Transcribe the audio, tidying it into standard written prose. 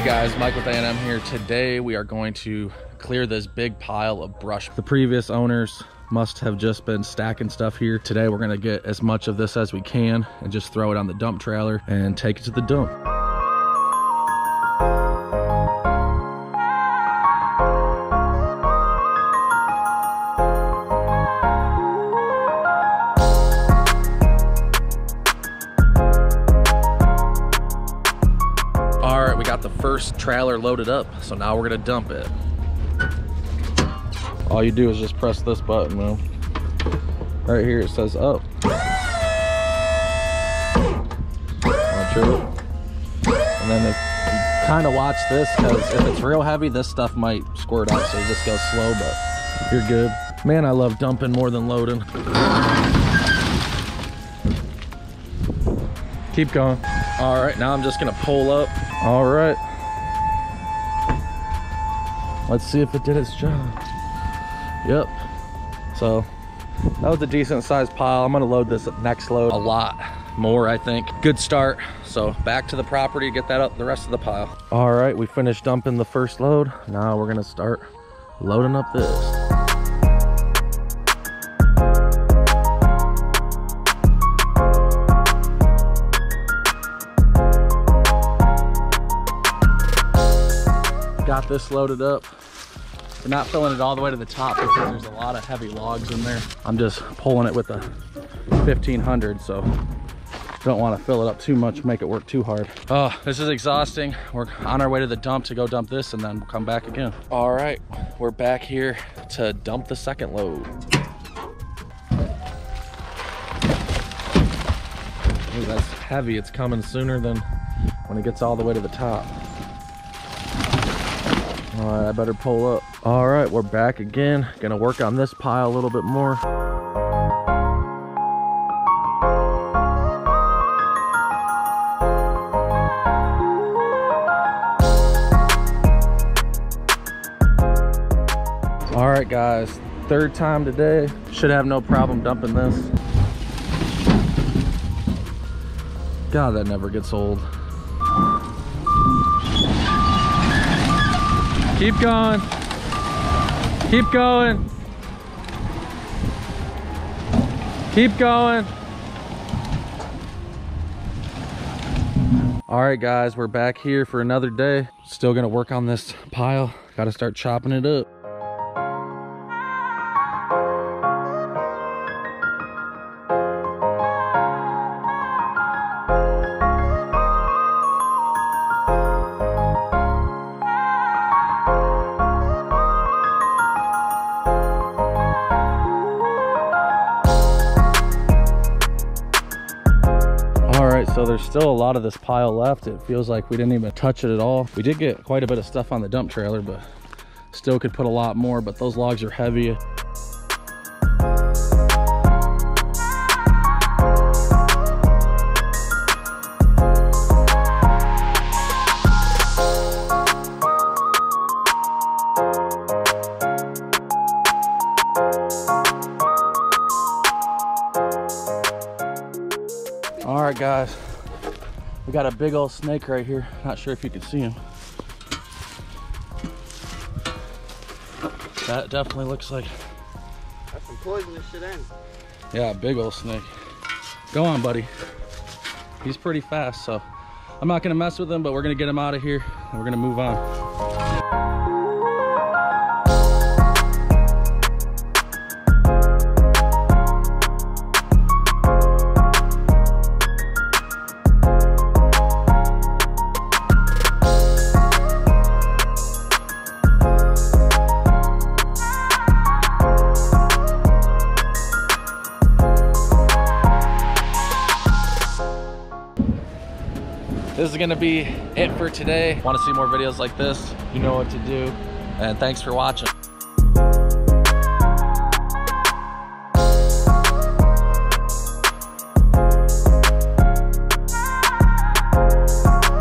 Hey guys, Mike with A&M here. Today we are going to clear this big pile of brush. The previous owners must have just been stacking stuff here. Today we're gonna get as much of this as we can and just throw it on the dump trailer and take it to the dump. We got the first trailer loaded up, so now we're gonna dump it. All you do is just press this button, man. Right here it says up. Watch it. And then if you kind of watch this, because if it's real heavy, this stuff might squirt out, so you just go slow, but you're good. Man, I love dumping more than loading. Keep going. All right, now I'm just gonna pull up. All right. Let's see if it did its job. Yep. So that was a decent sized pile. I'm gonna load this next load a lot more, I think. Good start. So back to the property, get that up the rest of the pile. All right, we finished dumping the first load. Now we're gonna start loading up this. Got this loaded up. We're not filling it all the way to the top because there's a lot of heavy logs in there. I'm just pulling it with a 1500, so don't want to fill it up too much, make it work too hard. Oh, this is exhausting. We're on our way to the dump to go dump this and then we'll come back again. All right, we're back here to dump the second load. Ooh, that's heavy. It's coming sooner than when it gets all the way to the top. All right, I better pull up. All right, we're back again. Gonna work on this pile a little bit more. All right, guys, third time today. Should have no problem dumping this. God, that never gets old. Keep going. Keep going. Keep going. All right, guys, we're back here for another day. Still gonna work on this pile. Gotta start chopping it up. So there's still a lot of this pile left. It feels like we didn't even touch it at all. We did get quite a bit of stuff on the dump trailer, but still could put a lot more, but those logs are heavy. All right, guys, we got a big old snake right here. Not sure if you can see him. That definitely looks like that's some poisonous shit in. Yeah, big old snake. Go on, buddy. He's pretty fast, so I'm not gonna mess with him, but we're gonna get him out of here and we're gonna move on. This is gonna be it for today. Want to see more videos like this? You know what to do. And thanks for watching.